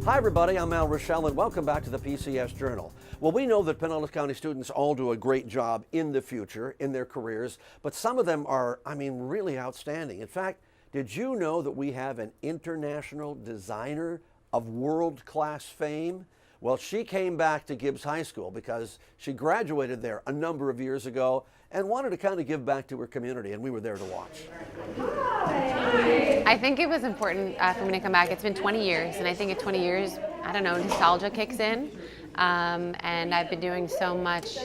Hi everybody, I'm Al Rochelle and welcome back to the PCS Journal. Well, we know that Pinellas County students all do a great job in the future, in their careers, but some of them are, really outstanding. In fact, did you know that we have an international designer of world-class fame? Well, she came back to Gibbs High School because she graduated there a number of years ago and wanted to kind of give back to her community, and we were there to watch. Hi. I think it was important for me to come back. It's been 20 years, and I think at 20 years, nostalgia kicks in. And I've been doing so much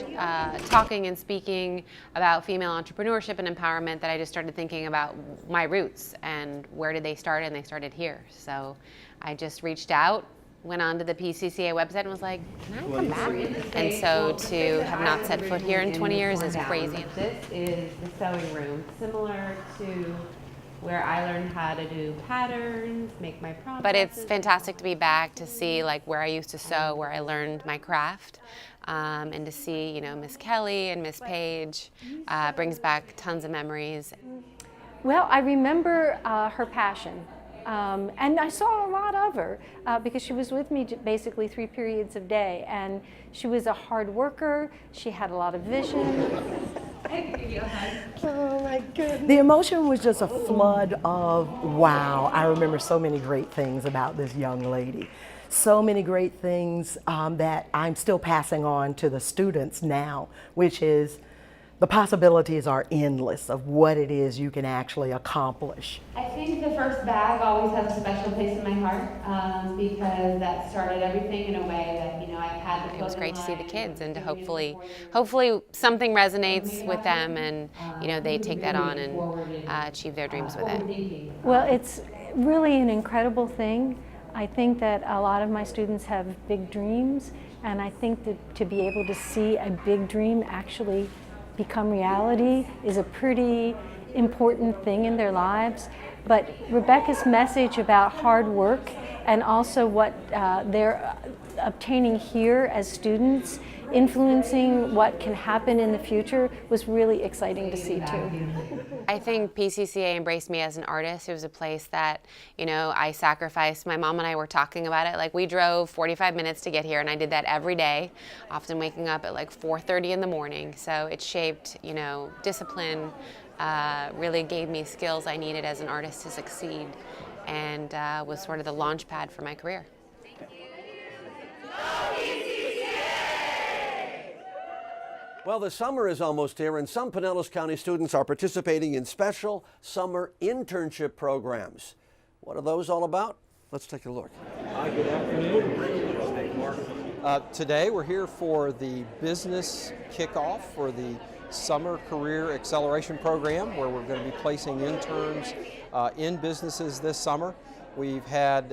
talking and speaking about female entrepreneurship and empowerment that I just started thinking about my roots and where did they start, and they started here. So I just reached out, went onto the PCCA website and was like, can I come back? And so to have not set foot here in 20 years is crazy. This is the sewing room, similar to where I learned how to do patterns, make my processes. But it's fantastic to be back, to see like where I used to sew, where I learned my craft, and to see, Miss Kelly and Miss Page brings back tons of memories. Well, I remember her passion. And I saw a lot of her because she was with me basically 3 periods a day, and she was a hard worker. She had a lot of vision. Oh my goodness. The emotion was just a flood of wow. I remember so many great things about this young lady. So many great things that I'm still passing on to the students now, which is the possibilities are endless of what it is you can actually accomplish. I think the first bag always has a special place in my heart because that started everything in a way that, I've had. It was great to see the kids and to hopefully something resonates with them and, they take that on and achieve their dreams with it. Well, it's really an incredible thing. I think that a lot of my students have big dreams, and I think that to be able to see a big dream actually become reality is a pretty important thing in their lives. But Rebecca's message about hard work and also what they're obtaining here as students, influencing what can happen in the future, was really exciting to see too. I think PCCA embraced me as an artist. It was a place that, I sacrificed. My mom and I were talking about it. Like, we drove 45 minutes to get here, and I did that every day, often waking up at like 4:30 in the morning. So it shaped, discipline, really gave me skills I needed as an artist to succeed, and was sort of the launch pad for my career. Well, the summer is almost here, and some Pinellas County students are participating in special summer internship programs. What are those all about? Let's take a look. Hi, good afternoon. Today we're here for the business kickoff for the Summer Career Acceleration Program, where we're going to be placing interns in businesses this summer. We've had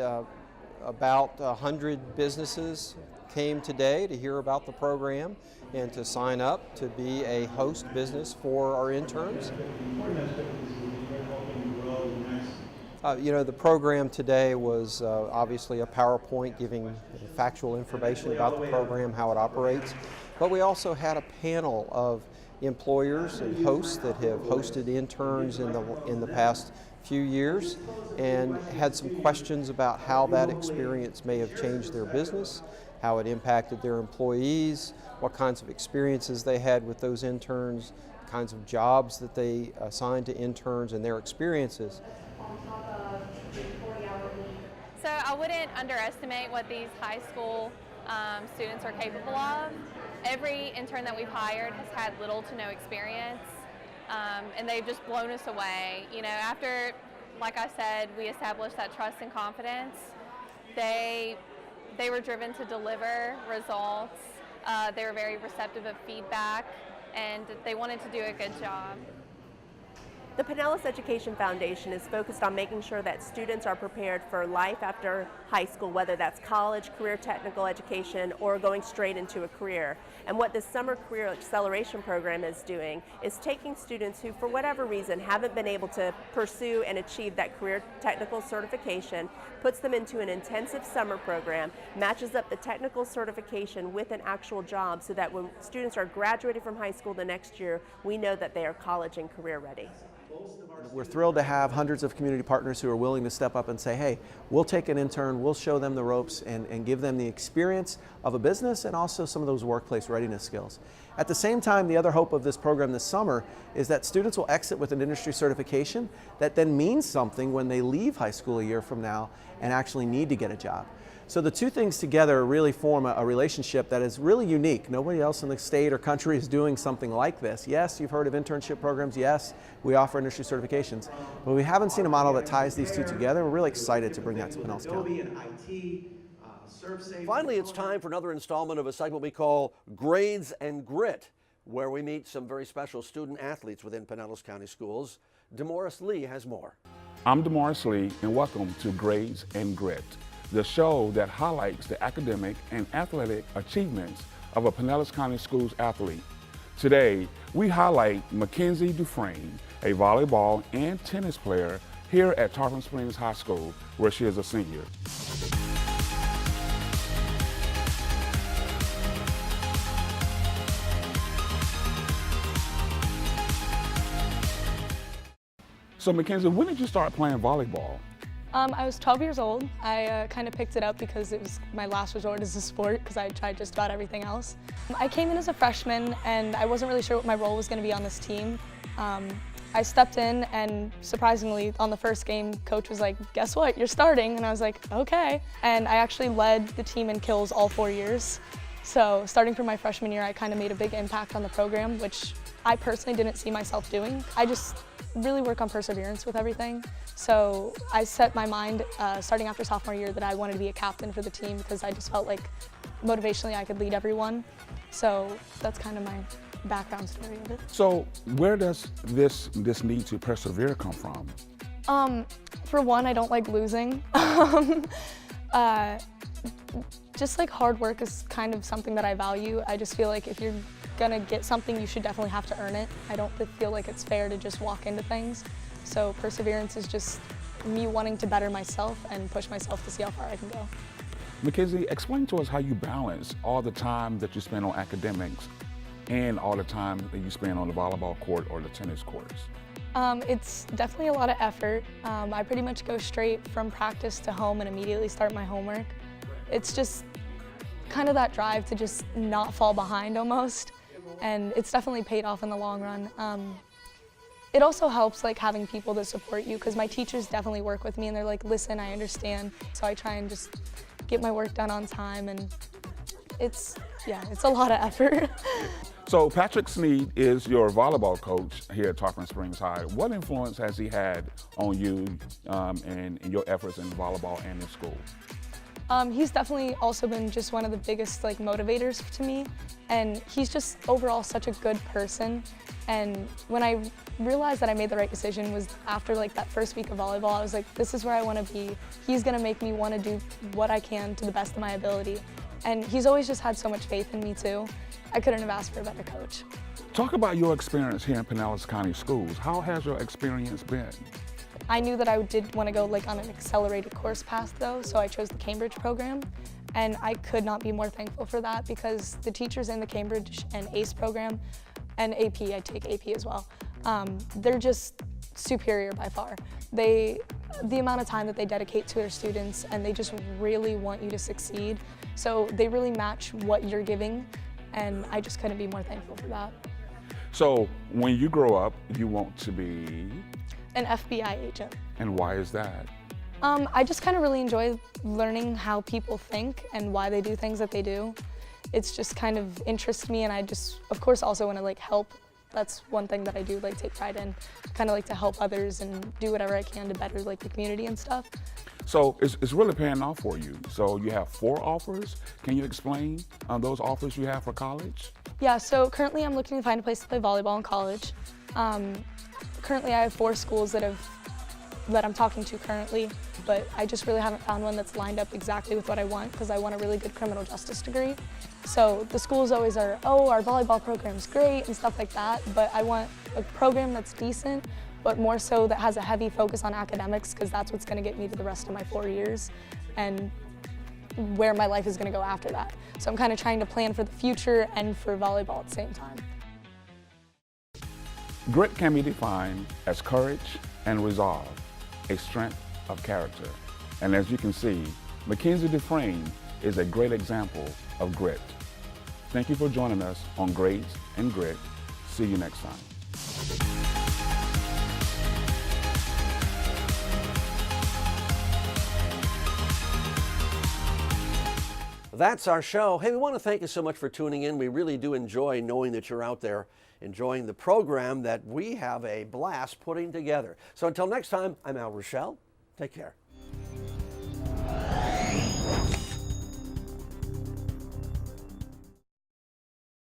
about 100 businesses came today to hear about the program and to sign up to be a host business for our interns. The program today was obviously a PowerPoint giving factual information about the program, how it operates, but we also had a panel of employers and hosts that have hosted interns in the past few years and had some questions about how that experience may have changed their business, how it impacted their employees, what kinds of experiences they had with those interns, kinds of jobs that they assigned to interns and their experiences. So I wouldn't underestimate what these high school students are capable of. Every intern that we've hired has had little to no experience, and they've just blown us away. After, like I said, we established that trust and confidence, they were driven to deliver results. They were very receptive of feedback, and they wanted to do a good job. The Pinellas Education Foundation is focused on making sure that students are prepared for life after high school, whether that's college, career technical education, or going straight into a career. And what this Summer Career Acceleration Program is doing is taking students who, for whatever reason, haven't been able to pursue and achieve that career technical certification, puts them into an intensive summer program, matches up the technical certification with an actual job so that when students are graduating from high school the next year, we know that they are college and career ready. We're thrilled to have hundreds of community partners who are willing to step up and say, hey, we'll take an intern, we'll show them the ropes and give them the experience of a business and also some of those workplace readiness skills. At the same time, the other hope of this program this summer is that students will exit with an industry certification that then means something when they leave high school a year from now and actually need to get a job. So the two things together really form a relationship that is really unique. Nobody else in the state or country is doing something like this. Yes, you've heard of internship programs. Yes, we offer industry certifications. But we haven't seen a model that ties these two together. We're really excited to bring that to Pinellas County. Finally, it's time for another installment of a segment we call Grades and Grit, where we meet some very special student athletes within Pinellas County Schools. DeMorris Lee has more. I'm DeMorris Lee, and welcome to Grades and Grit, the show that highlights the academic and athletic achievements of a Pinellas County Schools athlete. Today, we highlight Mackenzie Dufresne, a volleyball and tennis player here at Tarpon Springs High School, where she is a senior. So Mackenzie, when did you start playing volleyball? I was 12 years old. I kind of picked it up because it was my last resort as a sport because I tried just about everything else. I came in as a freshman and I wasn't really sure what my role was going to be on this team. I stepped in and surprisingly on the first game, coach was like, guess what, you're starting. And I was like, okay. And I actually led the team in kills all 4 years. So starting from my freshman year, I kind of made a big impact on the program, which I personally didn't see myself doing. I just really work on perseverance with everything. So I set my mind starting after sophomore year that I wanted to be a captain for the team because I just felt like motivationally I could lead everyone. So that's kind of my background story of it. So where does this need to persevere come from? For one, I don't like losing. Just like hard work is kind of something that I value. I just feel like if you're gonna get something, you should definitely have to earn it. I don't feel like it's fair to just walk into things. So perseverance is just me wanting to better myself and push myself to see how far I can go. Mackenzie, explain to us how you balance all the time that you spend on academics and all the time that you spend on the volleyball court or the tennis courts. It's definitely a lot of effort. I pretty much go straight from practice to home and immediately start my homework. It's just kind of that drive to just not fall behind almost. And it's definitely paid off in the long run. It also helps like having people that support you because my teachers definitely work with me and they're like, listen, I understand. So I try and just get my work done on time and it's a lot of effort. So Patrick Sneed is your volleyball coach here at Tarpon Springs High. What influence has he had on you and in your efforts in volleyball and in school? He's definitely also been just one of the biggest like motivators to me, and he's just overall such a good person. And when I realized that I made the right decision was after like that first week of volleyball, I was like, this is where I want to be. He's gonna make me want to do what I can to the best of my ability. And he's always just had so much faith in me too. I couldn't have asked for a better coach. Talk about your experience here in Pinellas County Schools. How has your experience been? I knew that I did want to go like on an accelerated course path though, so I chose the Cambridge program. And I could not be more thankful for that because the teachers in the Cambridge and ACE program, and AP, I take AP as well, they're just superior by far. The amount of time that they dedicate to their students and they just really want you to succeed. So they really match what you're giving and I just couldn't be more thankful for that. So when you grow up, you want to be? An FBI agent. And why is that? I just kind of really enjoy learning how people think and why they do things that they do. It's just kind of interests me and I just, of course, also want to like help. That's one thing that I do like take pride in. I kind of like to help others and do whatever I can to better like the community and stuff. So it's really paying off for you. So you have 4 offers. Can you explain those offers you have for college? Yeah, so currently I'm looking to find a place to play volleyball in college. Currently I have 4 schools that I'm talking to currently, but I just really haven't found one that's lined up exactly with what I want because I want a really good criminal justice degree. So the schools always are, oh, our volleyball program's great and stuff like that, but I want a program that's decent, but more so that has a heavy focus on academics because that's what's going to get me to the rest of my 4 years and where my life is going to go after that. So I'm kind of trying to plan for the future and for volleyball at the same time. Grit can be defined as courage and resolve, a strength of character. And as you can see, Mackenzie Dufresne is a great example of grit. Thank you for joining us on Grades and Grit. See you next time. That's our show. Hey, we want to thank you so much for tuning in. We really do enjoy knowing that you're out there enjoying the program that we have a blast putting together. So until next time, I'm Al Rochelle. Take care.